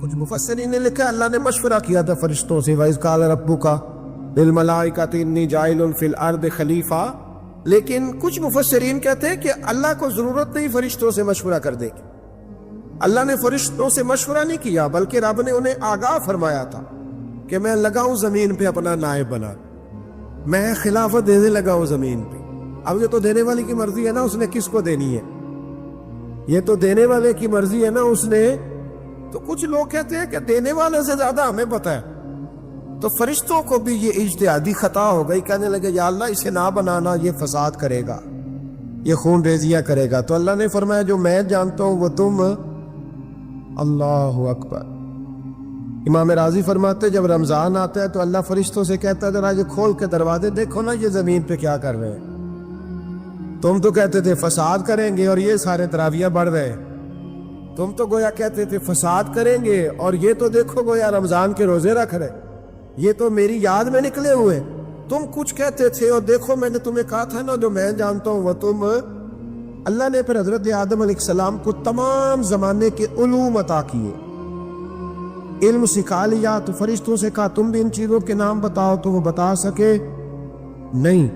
کچھ مفسرین نے لکھا اللہ نے مشورہ کیا تھا فرشتوں سے وَإِذْ قَالَ رَبُّكَ لِلْمَلَائِكَةِ إِنِّي جَاعِلٌ فِي الْأَرْضِ خلیفہ، لیکن کچھ مفسرین کہتے ہیں کہ اللہ کو ضرورت نہیں فرشتوں سے مشورہ کرنے کی. اللہ نے فرشتوں سے مشورہ نہیں کیا، بلکہ رب نے انہیں آگاہ فرمایا تھا کہ میں لگا ہوں زمین پہ اپنا نائب بنا، میں خلافت دینے لگا ہوں زمین پہ. اب یہ تو دینے والے کی مرضی ہے نا اس نے کس کو دینی ہے، یہ تو دینے والے کی مرضی ہے نا اس نے. تو کچھ لوگ کہتے ہیں کہ دینے والے سے زیادہ ہمیں پتہ ہے. تو فرشتوں کو بھی یہ اجتہادی خطا ہو گئی، کہنے لگے یا اللہ اسے نہ بنانا، یہ فساد کرے گا، یہ خون ریزیاں کرے گا. تو اللہ نے فرمایا جو میں جانتا ہوں وہ تم. اللہ اکبر. امام راضی فرماتے جب رمضان آتا ہے تو اللہ فرشتوں سے کہتا ہے ذرا یہ کھول کے دروازے دیکھو نا یہ زمین پہ کیا کر رہے ہیں. تم تو کہتے تھے فساد کریں گے اور یہ سارے تراویح بڑھ رہے ہیں. تم تو گویا کہتے تھے فساد کریں گے اور یہ تو دیکھو گویا رمضان کے روزے رکھ رہے، یہ تو میری یاد میں نکلے ہوئے. تم کچھ کہتے تھے اور دیکھو میں نے تمہیں کہا تھا نا جو میں جانتا ہوں وہ تم. اللہ نے پھر حضرت آدم علیہ السلام کو تمام زمانے کے علوم عطا کیے، علم سکھا لیا. تو فرشتوں سے کہا تم بھی ان چیزوں کے نام بتاؤ، تو وہ بتا سکے نہیں.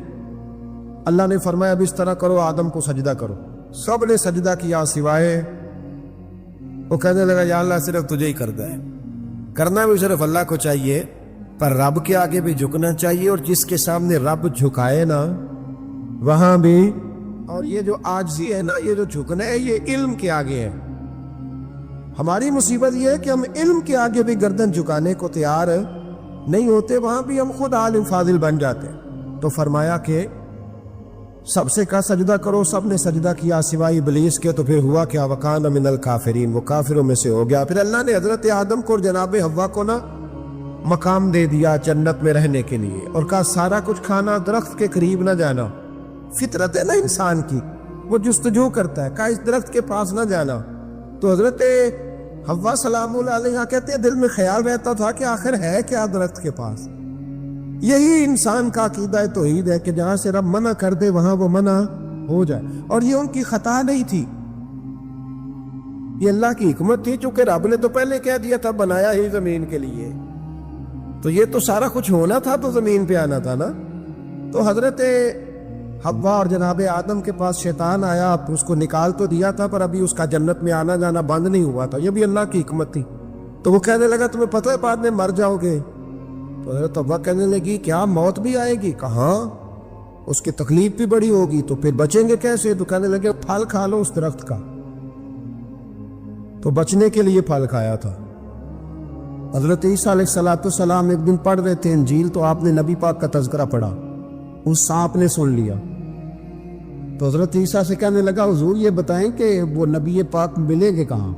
اللہ نے فرمایا اب اس طرح کرو آدم کو سجدہ کرو. سب نے سجدہ کیا سوائے وہ. کہنے لگا یا اللہ صرف تجھے ہی کرنا ہے، کرنا بھی صرف اللہ کو چاہیے، پر رب کے آگے بھی جھکنا چاہیے، اور جس کے سامنے رب جھکائے نا وہاں بھی. اور یہ جو عاجزی ہے نا، یہ جو جھکنا ہے، یہ علم کے آگے ہے. ہماری مصیبت یہ ہے کہ ہم علم کے آگے بھی گردن جھکانے کو تیار نہیں ہوتے، وہاں بھی ہم خود عالم فاضل بن جاتے. تو فرمایا کہ سب سے کہا سجدہ کرو، سب نے سجدہ کیا سوائے ابلیس کے. تو پھر ہوا کیا وَكَانَ مِنَ الْكَافِرِينَ، وہ کافروں میں سے ہو گیا. پھر اللہ نے حضرت آدم کو اور جناب حوا کو نا مقام دے دیا جنت میں رہنے کے لیے، اور کہا سارا کچھ کھانا، درخت کے قریب نہ جانا. فطرت ہے نا انسان کی، وہ جستجو کرتا ہے، کہا اس درخت کے پاس نہ جانا. تو حضرت حوا سلام اللہ علیہ کہتے ہیں دل میں خیال رہتا تھا کہ آخر ہے کیا درخت کے پاس. یہی انسان کا عقیدہ توحید ہے کہ جہاں سے رب منع کر دے وہاں وہ منع ہو جائے. اور یہ ان کی خطا نہیں تھی، یہ اللہ کی حکمت تھی، چونکہ رب نے تو پہلے کہہ دیا تھا بنایا ہی زمین کے لیے، تو یہ تو سارا کچھ ہونا تھا تو زمین پہ آنا تھا نا. تو حضرت حوا اور جناب آدم کے پاس شیطان آیا، اس کو نکال تو دیا تھا پر ابھی اس کا جنت میں آنا جانا بند نہیں ہوا تھا، یہ بھی اللہ کی حکمت تھی. تو وہ کہنے لگا تمہیں پتہ ہے بعد میں مر جاؤ گے. تو حضرت حوا کہنے لگی کیا موت بھی آئے گی؟ کہاں، اس کی تکلیف بھی بڑی ہوگی، تو پھر بچیں گے کیسے؟ تو کہنے لگے پھل کھا لو اس درخت کا. تو بچنے کے لیے پھل کھایا تھا. حضرت عیسیٰ علیہ السلام ایک دن پڑھ رہے تھے انجیل، تو آپ نے نبی پاک کا تذکرہ پڑھا، اس سانپ نے سن لیا. تو حضرت عیسیٰ سے کہنے لگا حضور یہ بتائیں کہ وہ نبی پاک ملیں گے کہاں؟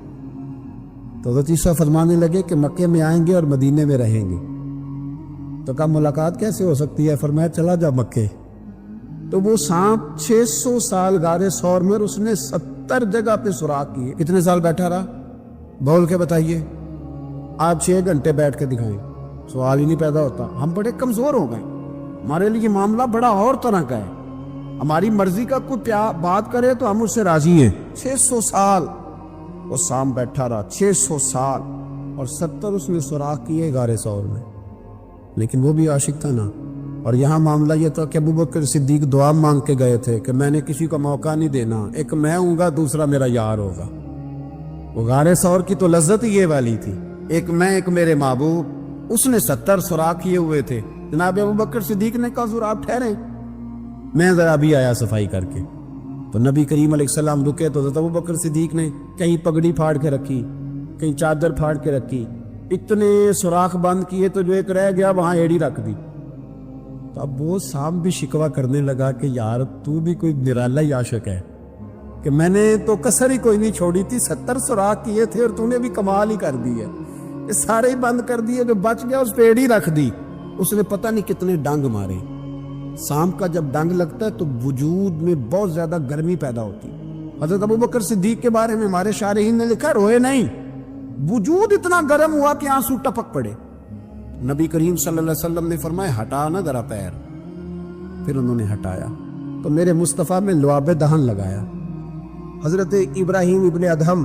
تو حضرت عیسیٰ فرمانے لگے کہ مکے میں آئیں گے اور مدینے میں رہیں گے. تو کہا ملاقات کیسے ہو سکتی ہے؟ فرمایا چلا جا مکے. تو وہ سانپ 600 سال غار ثور میں، اس نے 70 جگہ پہ سوراخ کیے. کتنے سال بیٹھا رہا؟ بول کے بتائیے. آپ 6 گھنٹے بیٹھ کے دکھائیں، سوال ہی نہیں پیدا ہوتا. ہم بڑے کمزور ہو گئے، ہمارے لیے معاملہ بڑا اور طرح کا ہے. ہماری مرضی کا کوئی بات کرے تو ہم اس سے راضی ہیں. 600 سال وہ سانپ بیٹھا رہا، 600 سال، اور 70 اس نے سوراخ کیے غار ثور میں. لیکن وہ بھی عاشق تھا نا. اور یہاں معاملہ یہ تھا کہ ابوبکر صدیق دعا مانگ کے گئے تھے کہ میں نے کسی کو موقع نہیں دینا، ایک میں ہوں گا دوسرا میرا یار ہوگا. وہ غار ثور کی تو لذت ہی یہ والی تھی، ایک میں ایک میرے محبوب. اس نے 70 سوراخ کیے ہوئے تھے. جناب ابوبکر صدیق نے کہا حضور آپ ٹھہریں، میں ذرا بھی آیا صفائی کر کے. تو نبی کریم علیہ السلام رکے تو حضرت ابوبکر صدیق نے کہیں پگڑی پھاڑ کے رکھی، کہیں چادر پھاڑ کے رکھی، اتنے سوراخ بند کیے تو جو ایک رہ گیا وہاں ایڑی رکھ دی. تو اب وہ سانپ بھی شکوہ کرنے لگا کہ یار تو بھی کوئی نرالا ہی عاشق ہے کہ میں نے تو کسر ہی کوئی نہیں چھوڑی تھی، 70 سوراخ کیے تھے اور تو نے بھی کمال ہی کر دی ہے، یہ سارے ہی بند کر دیے، جو بچ گیا اس پہ ایڑی رکھ دی. اس نے پتہ نہیں کتنے ڈنگ مارے. سانپ کا جب ڈنگ لگتا ہے تو وجود میں بہت زیادہ گرمی پیدا ہوتی. حضرت ابوبکر صدیق کے بارے میں ہمارے شارحین نے لکھا روئے نہیں، وجود اتنا گرم ہوا کہ آنسو ٹپک پڑے. نبی کریم صلی اللہ علیہ وسلم نے فرمایا ہٹا نہ ذرا پیر. پھر انہوں نے ہٹایا تو میرے مصطفیٰ میں لعاب دہن لگایا. حضرت ابراہیم ابن ادہم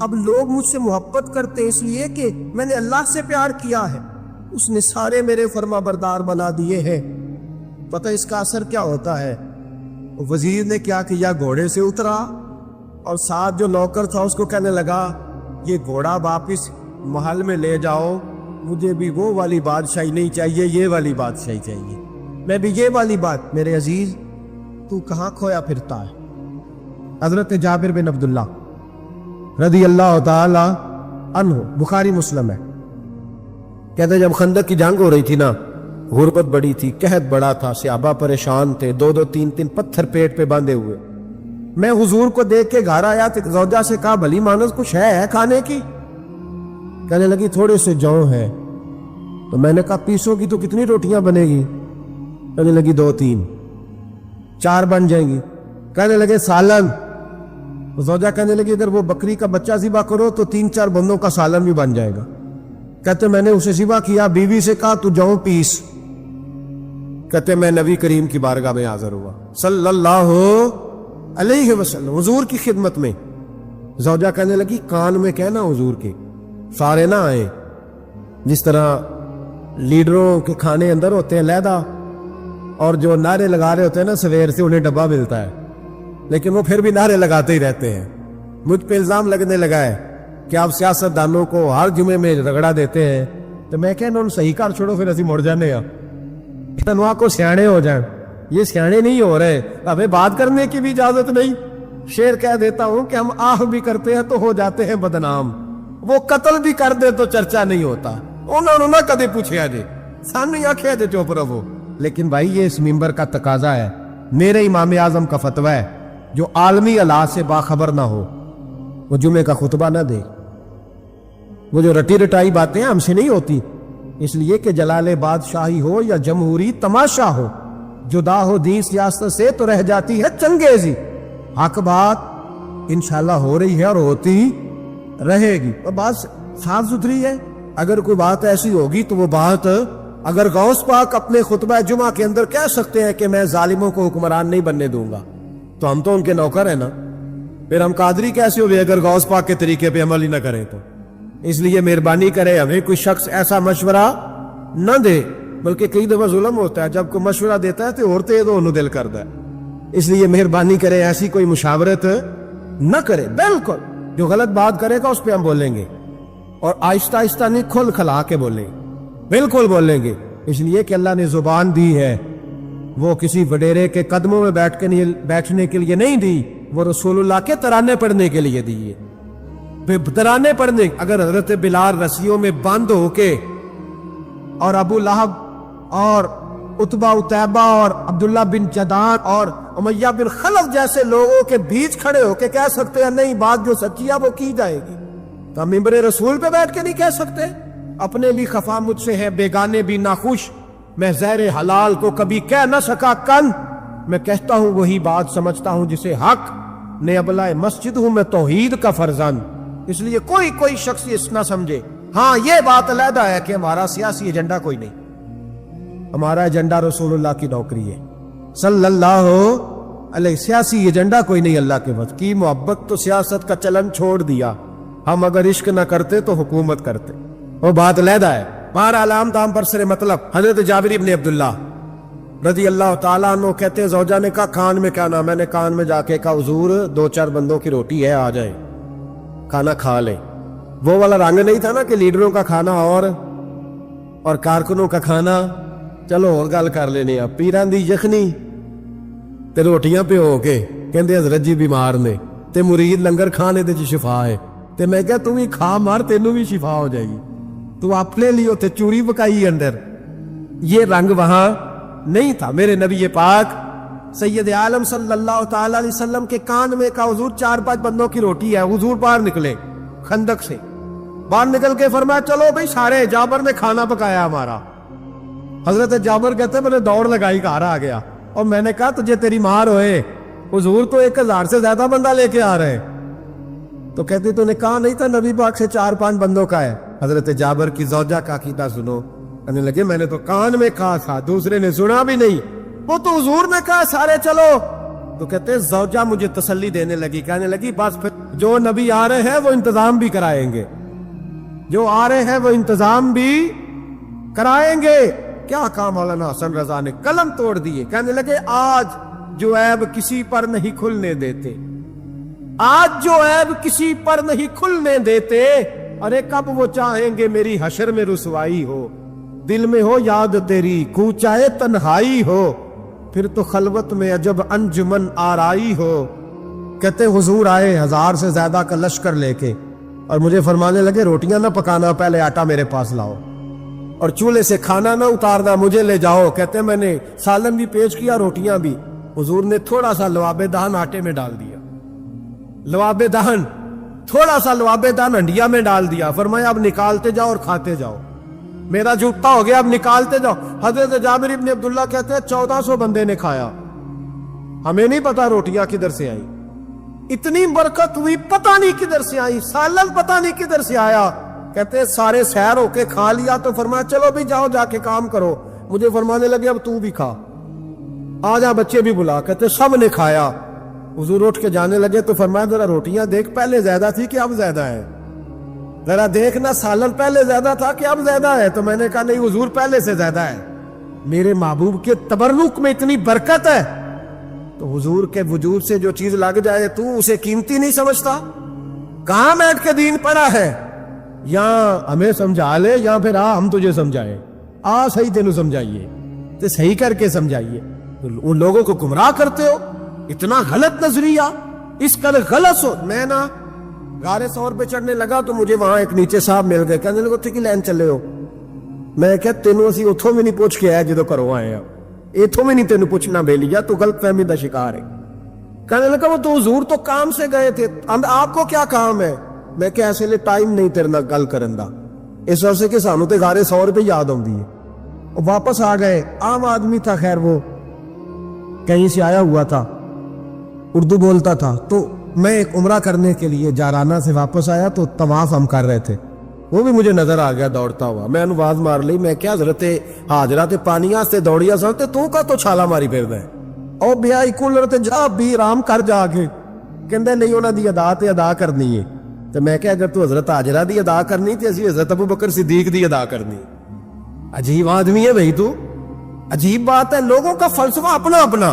اب لوگ مجھ سے محبت کرتے ہیں اس لیے کہ میں نے اللہ سے پیار کیا ہے، اس نے سارے میرے فرما بردار بنا دیے ہیں۔ پتہ اس کا اثر کیا ہوتا ہے؟ وزیر نے کیا کیا، گھوڑے سے اترا اور ساتھ جو نوکر تھا اس کو کہنے لگا یہ گھوڑا واپس محل میں لے جاؤ، مجھے بھی وہ والی بادشاہی نہیں چاہیے، یہ والی بادشاہی چاہیے، میں بھی یہ والی بات۔ میرے عزیز تو کہاں کھویا پھرتا ہے؟ حضرت جابر بن عبداللہ رضی اللہ تعالی عنہ، بخاری مسلم ہے، کہتے ہیں جب خندق کی جنگ ہو رہی تھی نا، غربت بڑی تھی، قحط بڑا تھا، صحابہ پریشان تھے، 2-2 3-3 پتھر پیٹ پہ باندھے ہوئے۔ میں حضور کو دیکھ کے گھر آیا تو زوجہ سے کہا بھلی مانس کچھ ہے کھانے کی؟ کہنے لگی تھوڑے سے جوں ہے۔ تو میں نے کہا پیسوں کی تو کتنی روٹیاں بنے گی؟ کہنے لگی 2-3، 4 بن جائیں گی۔ کہنے لگے سالن، تو زوجہ کہنے لگی ادھر وہ بکری کا بچہ ذبح کرو تو 3-4 بندوں کا سالن بھی بن جائے گا۔ کہتے میں نے اسے ذبح کیا، بیوی سے کہا تو جوں پیس۔ کہتے میں نبی کریم کی بارگاہ میں حاضر ہوا صلی اللہ علیہ وسلم، حضور کی خدمت میں۔ زوجہ کہنے لگی کان میں کہنا حضور کے سارے نہ آئے، جس طرح لیڈروں کے کھانے اندر ہوتے ہیں علیحدہ، اور جو نعرے لگا رہے ہوتے ہیں نا سویر سے انہیں ڈبہ ملتا ہے، لیکن وہ پھر بھی نعرے لگاتے ہی رہتے ہیں۔ مجھ پہ الزام لگنے لگا ہے کہ آپ سیاست دانوں کو ہر جمعے میں رگڑا دیتے ہیں، تو میں کہنا ان صحیح کار چھوڑو، پھر اسی مڑ جانے ہیں تنوا کو سیانے ہو جائیں۔ یہ سیانے نہیں ہو رہے، ہمیں بات کرنے کی بھی اجازت نہیں۔ شعر کہہ دیتا ہوں کہ ہم آہ بھی کرتے ہیں تو ہو جاتے ہیں بدنام، وہ قتل بھی کر دے تو چرچا نہیں ہوتا۔ انہوں نے نہ کدے پوچھا جی، سامنے آنکھیں دے چوپ رہو۔ لیکن بھائی یہ اس ممبر کا تقاضا ہے، میرے امام اعظم کا فتویٰ ہے، جو عالمی حالات سے باخبر نہ ہو وہ جمعے کا خطبہ نہ دے۔ وہ جو رٹی رٹائی باتیں ہم سے نہیں ہوتی، اس لیے کہ جلال بادشاہی ہو یا جمہوری تماشا ہو، جدا ہو دین سیاست سے تو رہ جاتی ہے چنگیزی۔ حق بات انشاءاللہ ہو رہی ہے اور ہوتی رہے گی، اور بات صاف ستھری ہے۔ اگر کوئی بات ایسی ہوگی تو وہ بات اگر غوث پاک اپنے خطبہ جمعہ کے اندر کہہ سکتے ہیں کہ میں ظالموں کو حکمران نہیں بننے دوں گا، تو ہم تو ان کے نوکر ہیں نا، پھر ہم قادری کیسے ہوئے اگر غوث پاک کے طریقے پہ عمل ہی نہ کریں تو؟ اس لیے مہربانی کرے ہمیں کوئی شخص ایسا مشورہ نہ دے، بلکہ کئی دفعہ ظلم ہوتا ہے، جب کوئی مشورہ دیتا ہے تو عورتیں تو انہوں دل کرتا ہے۔ اس لیے مہربانی کرے ایسی کوئی مشاورت نہ کرے، بالکل جو غلط بات کرے گا اس پہ ہم بولیں گے، اور آہستہ آہستہ نہیں، کھل کھلا کے بولیں، بالکل بولیں گے، اس لیے کہ اللہ نے زبان دی ہے، وہ کسی وڈیرے کے قدموں میں بیٹھنے کے لیے نہیں دی، وہ رسول اللہ کے ترانے پڑھنے کے لیے دی ہے۔ ترانے پڑھنے، اگر حضرت بلال رسیوں میں بند ہو کے اور ابو لہب اور عتبہ اتیبہ اور عبداللہ بن جدان اور امیہ بن خلف جیسے لوگوں کے بیچ کھڑے ہو کے کہہ سکتے ہیں نہیں بات جو سچی ہے وہ کی جائے گی، تو ہم ممبر رسول پہ بیٹھ کے نہیں کہہ سکتے؟ اپنے بھی خفا مجھ سے ہے، بیگانے بھی ناخوش، میں زہر حلال کو کبھی کہہ نہ سکا کن، میں کہتا ہوں وہی بات سمجھتا ہوں جسے حق نے ابلائے مسجد ہوں میں توحید کا فرزند۔ اس لیے کوئی شخص اس نہ سمجھے، ہاں یہ بات علیحدہ ہے کہ ہمارا سیاسی ایجنڈا کوئی نہیں، ہمارا ایجنڈا رسول اللہ کی نوکری ہے صلی اللہ علیہ، سیاسی ایجنڈا کوئی نہیں۔ اللہ کے وقت کی محبت تو سیاست کا چلن چھوڑ دیا، ہم اگر عشق نہ کرتے تو حکومت کرتے، وہ بات علیحدہ ہے۔ بہرحال عام دام پر سر مطلب، حضرت جابر بن عبداللہ رضی اللہ تعالیٰ عنہ کہتے ہیں زوجہ نے کہا کان میں کیا نام، میں نے کان میں جا کے کہا حضور 2-4 بندوں کی روٹی ہے، آ جائیں کھانا کھا لیں۔ وہ والا رنگ نہیں تھا نا کہ لیڈروں کا کھانا اور کارکنوں کا کھانا چلو اور گل کر لینے، پیران دی یخنی تے روٹیاں پہ ہو کے کہندے حضرت جی بیمار نے تے مرید لنگر کھانے دے شفا ہے، تے میں کہا تم ہی کھا مار تینوں بھی شفا ہو جائے گی، تو اپنے لیے تے چوری پکائی اندر۔ یہ رنگ وہاں نہیں تھا۔ میرے نبی پاک سید عالم صلی اللہ تعالی علیہ وسلم کے کان میں کہا حضور 4-5 بندوں کی روٹی ہے۔ حضور باہر نکلے خندق سے، باہر نکل کے فرمایا چلو بھائی سارے، جابر نے کھانا پکایا ہمارا۔ حضرت جابر کہتے میں نے دوڑ لگائی گھر آ گیا، اور میں نے کہا تجھے تیری مار ہوئے، حضور تو 1000 سے زیادہ بندہ لے کے آ رہے، تو کہتے تو نے کہا نہیں تھا نبی پاک سے 4-5 بندوں کا ہے۔ حضرت جابر کی زوجہ کا عقیدہ سنو، کہنے لگے میں نے تو کان میں کہا تھا، دوسرے نے سنا بھی نہیں، وہ تو حضور نے کہا سارے چلو، تو کہتے ہیں زوجہ مجھے تسلی دینے لگی، کہنے لگی بس پھر جو نبی آ رہے ہیں وہ انتظام بھی کرائیں گے، جو آ رہے ہیں وہ انتظام بھی کرائیں گے۔ کیا کہا مولانا حسن رضا نے، قلم توڑ دیے، کہنے لگے آج جو عیب کسی پر نہیں کھلنے دیتے، آج جو عیب کسی پر نہیں کھلنے دیتے، ارے کب وہ چاہیں گے میری حشر میں رسوائی ہو، دل میں ہو یاد تیری کوچائے تنہائی ہو، پھر تو خلوت میں عجب انجمن آرائی ہو۔ کہتے حضور آئے 1000 سے زیادہ کا لشکر لے کے، اور مجھے فرمانے لگے روٹیاں نہ پکانا، پہلے آٹا میرے پاس لاؤ، اور چولہے سے کھانا نہ اتارنا، مجھے لے جاؤ۔ کہتے میں نے سالن بھی پیش کیا، روٹیاں بھی۔ حضور نے تھوڑا سا لواب دہن آٹے میں ڈال دیا، لواب دہن، تھوڑا سا لواب دہن ہنڈیا میں ڈال دیا، فرمایا اب نکالتے جاؤ اور کھاتے جاؤ، میرا جھوٹا ہو گیا، اب نکالتے جاؤ۔ حضرت جابر بن عبداللہ کہتے ہیں 1400 بندے نے کھایا، ہمیں نہیں پتا روٹیاں کدھر سے آئیں، اتنی برکت ہوئی پتہ نہیں کدھر سے آئی، سالن پتہ نہیں کدھر سے آیا۔ کہتے ہیں سارے سیر ہو کے کھا لیا تو فرمایا چلو بھی جاؤ جا کے کام کرو، مجھے فرمانے لگے اب تو بھی کھا، آ جا بچے بھی بلا۔ کہتے سب نے کھایا، حضور اٹھ کے جانے لگے تو فرمایا ذرا روٹیاں دیکھ، پہلے زیادہ تھی کہ اب زیادہ ہے، ذرا دیکھنا سالن پہلے زیادہ تھا کہ اب زیادہ ہے۔ تو میں نے کہا نہیں حضور پہلے سے زیادہ ہے، میرے محبوب کے تبرک میں اتنی برکت ہے۔ تو حضور کے وجود سے جو چیز لگ جائے تو اسے قیمتی نہیں سمجھتا؟ کہاں بیٹھ کے دین پڑھا ہے؟ یا ہمیں سمجھا لے یا پھر ہم تجھے سمجھائیں، صحیح تینوں سمجھائیے تو صحیح کر کے سمجھائیے۔ ان لوگوں کو گمراہ کرتے ہو، اتنا غلط نظریہ، اس قدر غلط ہو۔ میں نا غار ثور پہ چڑھنے لگا تو مجھے وہاں ایک نیچے صاحب مل گئے، کہنے لگے اتھے کی لین چلے ہو؟ میں کہ تینوں اسی اتھوں میں نہیں پوچھ کے آیا جدو کرو آئے ہیں، اتھوں میں نہیں تینوں پوچھنا بے لیا، تو غلط فہمی دا شکار ہے۔ کہنے لگا وہ تو حضور تو کام سے گئے تھے، آپ کو کیا کام ہے؟ میں کہ ایسے لئے ٹائم نہیں تیرے نہ گل کرن دا، اس وجہ سے کہ سانو تے غار ثور پہ یاد آؤں دی ہے۔ اور واپس آ گئے، عام آدمی تھا، خیر وہ کہیں سے آیا ہوا تھا، اردو بولتا تھا۔ تو میں ایک عمرہ کرنے کے لیے جارانہ سے واپس آیا تو طواف ہم کر رہے تھے، وہ بھی مجھے نظر آ گیا دوڑتا ہوا، میں نے آواز مار لی، میں کیا حضرت حاضرہ تے پانی آستے دوڑیا سنتے تو کا تو چھالا ماری پھر دے او بیائی کولر تے جا بھی آرام کر جا کے، کہندے نہیں انہاں دی ادا تے ادا کرنی ہے۔ تو میں کہ اگر تو حضرت حاجرہ دی ادا کرنی تے اسی حضرت ابو بکر صدیق دی ادا کرنی۔ عجیب آدمی ہے بھائی تو، عجیب بات ہے، لوگوں کا فلسفہ اپنا اپنا،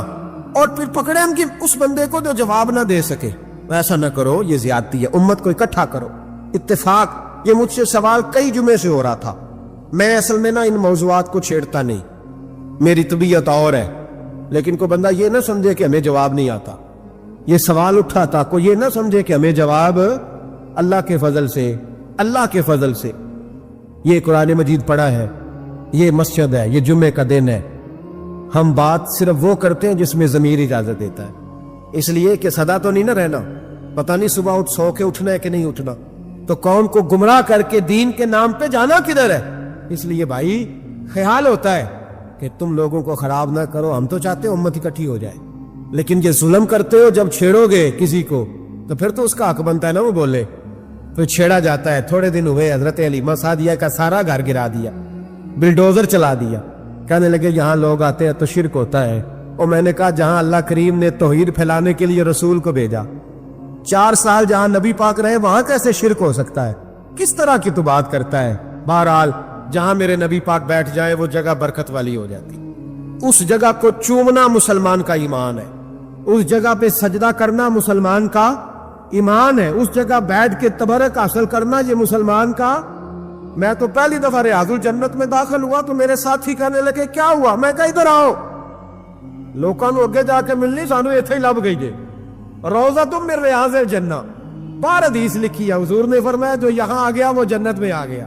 اور پھر پکڑے ہم کہ اس بندے کو جو جواب نہ دے سکے۔ ایسا نہ کرو، یہ زیادتی ہے، امت کو اکٹھا کرو، اتفاق۔ یہ مجھ سے سوال کئی جمعے سے ہو رہا تھا، میں اصل میں نا ان موضوعات کو چھیڑتا نہیں، میری طبیعت اور ہے، لیکن کوئی بندہ یہ نہ سمجھے کہ ہمیں جواب نہیں آتا۔ یہ سوال اٹھا تھا، کوئی یہ نہ سمجھے کہ ہمیں جواب اللہ کے فضل سے، اللہ کے فضل سے۔ یہ قرآن مجید پڑھا ہے، یہ مسجد ہے، یہ جمعے کا دن ہے، ہم بات صرف وہ کرتے ہیں جس میں ضمیر اجازت دیتا ہے، اس لیے کہ سدا تو نہیں نہ رہنا، پتہ نہیں صبح اٹھ سو کے اٹھنا ہے کہ نہیں اٹھنا، تو قوم کو گمراہ کر کے دین کے نام پہ جانا کدھر ہے؟ اس لیے بھائی خیال ہوتا ہے کہ تم لوگوں کو خراب نہ کرو، ہم تو چاہتے ہیں امت اکٹھی ہو جائے، لیکن یہ ظلم کرتے ہو، جب چھیڑو گے کسی کو تو پھر تو اس کا حق بنتا ہے نا وہ بولے، پھر چھیڑا جاتا ہے۔ تھوڑے دن ہوئے حضرت علیمہ سعدیہ کا سارا گھر گرا دیا، بلڈوزر چلا دیا، کہنے لگے یہاں لوگ آتے ہیں تو شرک ہوتا ہے۔ اور میں نے کہا جہاں اللہ کریم نے توحید پھیلانے کے لیے رسول کو بھیجا، 4 سال جہاں نبی پاک رہے وہاں کیسے شرک ہو سکتا ہے؟ کس طرح کی تو بات کرتا ہے؟ بہرحال جہاں میرے نبی پاک بیٹھ جائیں وہ جگہ برکت والی ہو جاتی، اس جگہ کو چومنا مسلمان کا ایمان ہے، اس جگہ پہ سجدہ کرنا مسلمان کا ایمان ہے، اس جگہ بیٹھ کے تبرک حاصل کرنا یہ مسلمان کا۔ میں تو پہلی دفعہ ریاض الجنت میں داخل ہوا تو میرے ساتھی کہنے لگے کیا ہوا؟ میں کہا ادھر آؤ، لوکاں نو اگے جا کے ملنی، سانو ایتھے ہی لب گئی جے، روضہ تم من ریاض الجنہ، بار حدیث لکھی ہے، حضور نے فرمایا جو یہاں آ گیا وہ جنت میں آ گیا۔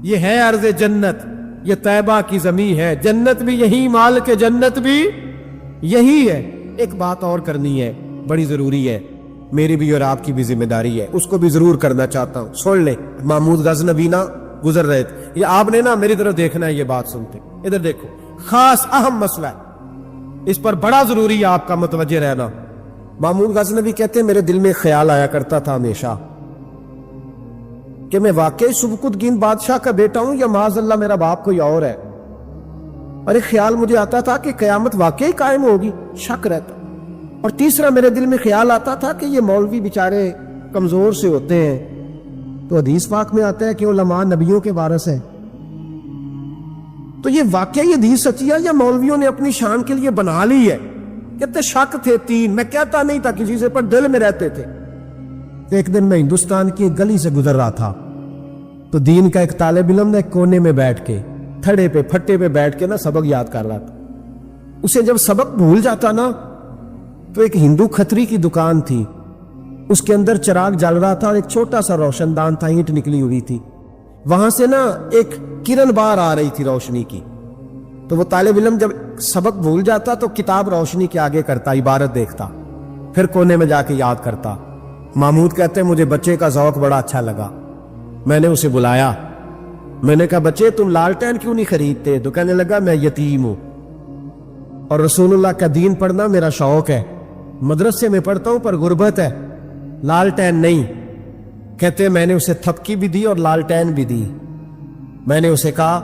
یہ ہے عرض جنت، یہ طیبہ کی زمین ہے، جنت بھی یہی، مال کے جنت بھی یہی ہے۔ ایک بات اور کرنی ہے، بڑی ضروری ہے، میری بھی اور آپ کی بھی ذمہ داری ہے، اس کو بھی ضرور کرنا چاہتا ہوں۔ سن لیں، محمود غزنوی نا گزر رہے تھے، یہ آپ نے نا میری طرف دیکھنا ہے، یہ بات سنتے ادھر دیکھو، خاص اہم مسئلہ ہے، اس پر بڑا ضروری ہے آپ کا متوجہ رہنا۔ محمود غزنوی کہتے ہیں میرے دل میں خیال آیا کرتا تھا ہمیشہ کہ میں واقعی سبکتگین بادشاہ کا بیٹا ہوں یا معاذ اللہ میرا باپ کوئی اور ہے، اور ایک خیال مجھے آتا تھا کہ قیامت واقعی قائم ہوگی، شک رہتا، اور تیسرا میرے دل میں خیال آتا تھا کہ یہ مولوی بیچارے کمزور سے ہوتے ہیں، تو حدیث پاک میں آتا ہے کہ علماء نبیوں کے وارث ہیں، تو یہ واقعی حدیث سچی ہے یا مولویوں نے اپنی شان کے لیے بنا لی ہے؟ کہتے شک تھے تین، میں کہتا نہیں تھا کسی سے، پر دل میں رہتے تھے۔ ایک دن میں ہندوستان کی ایک گلی سے گزر رہا تھا، تو دین کا ایک طالب علم نے ایک کونے میں بیٹھ کے تھڑے پہ پھٹے پہ بیٹھ کے نا سبق یاد کر رہا تھا۔ اسے جب سبق بھول جاتا نا تو ایک ہندو کھتری کی دکان تھی، اس کے اندر چراغ جل رہا تھا اور ایک چھوٹا سا روشن دان تھا، اینٹ نکلی ہوئی تھی، وہاں سے نا ایک کرن بار آ رہی تھی روشنی کی۔ تو وہ طالب علم جب سبق بھول جاتا تو کتاب روشنی کے آگے کرتا، عبارت دیکھتا، پھر کونے میں جا کے یاد کرتا۔ محمود کہتے ہیں مجھے بچے کا ذوق بڑا اچھا لگا، میں نے اسے بلایا، میں نے کہا بچے تم لالٹین کیوں نہیں خریدتے؟ تو کہنے لگا میں یتیم ہوں اور رسول اللہ کا دین پڑھنا میرا شوق ہے، مدرسے میں پڑھتا ہوں پر غربت ہے، لالٹین نہیں۔ کہتے میں نے اسے تھپکی بھی دی اور لالٹین بھی دی۔ میں نے اسے کہا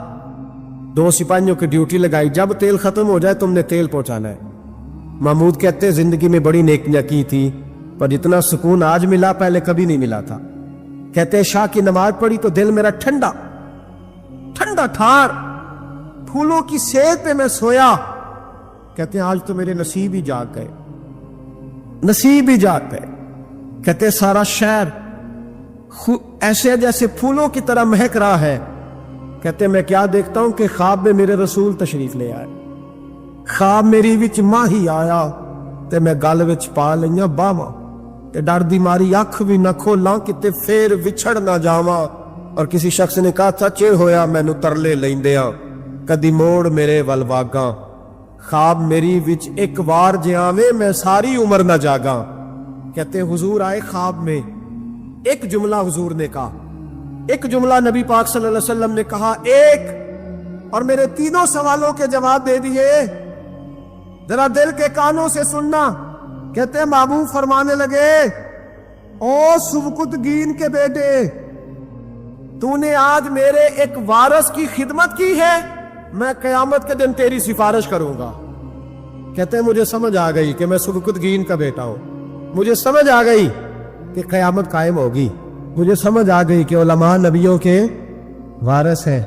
2 سپاہیوں کی ڈیوٹی لگائی، جب تیل ختم ہو جائے تم نے تیل پہنچانا ہے۔ محمود کہتے زندگی میں بڑی نیکیاں کی تھی پر جتنا سکون آج ملا پہلے کبھی نہیں ملا تھا۔ کہتے شاہ کی نماز پڑھی تو دل میرا ٹھنڈا ٹھنڈا ٹھار، پھولوں کی سیت پہ میں سویا۔ کہتے ہیں آج تو میرے نصیب ہی جاگ گئے، نصیب ہی جاگ گئے۔ کہتے سارا شہر ایسے جیسے پھولوں کی طرح مہک رہا ہے۔ کہتے میں کیا دیکھتا ہوں کہ خواب میں میرے رسول تشریف لے آئے، خواب میری وچ ماہی آیا تے میں گل وچ پا لئیاں باواں تے ڈر دی ماری اکھ بھی نہ کھولاں کتے پھر وچھڑ نہ جاواں۔ اور کسی شخص نے کہا سچے ہویا مینوں ترلے لیندیاں، کدی موڑ میرے ول واگاں، خواب میری وچ ایک وار جے آویں میں ساری عمر نہ جاگاں۔ کہتے حضور آئے خواب میں، ایک جملہ حضور نے کہا، ایک جملہ نبی پاک صلی اللہ علیہ وسلم نے کہا ایک، اور میرے تینوں سوالوں کے جواب دے دیے۔ ذرا دل کے کانوں سے سننا۔ کہتے محبوب فرمانے لگے او سبکتگین کے بیٹے، تو نے آج میرے ایک وارث کی خدمت کی ہے، میں قیامت کے دن تیری سفارش کروں گا۔ کہتے ہیں مجھے سمجھ آ گئی کہ میں سبکتگین کا بیٹا ہوں، مجھے سمجھ آ گئی کہ قیامت قائم ہوگی، مجھے سمجھ آ گئی کہ علماء نبیوں کے وارث ہیں۔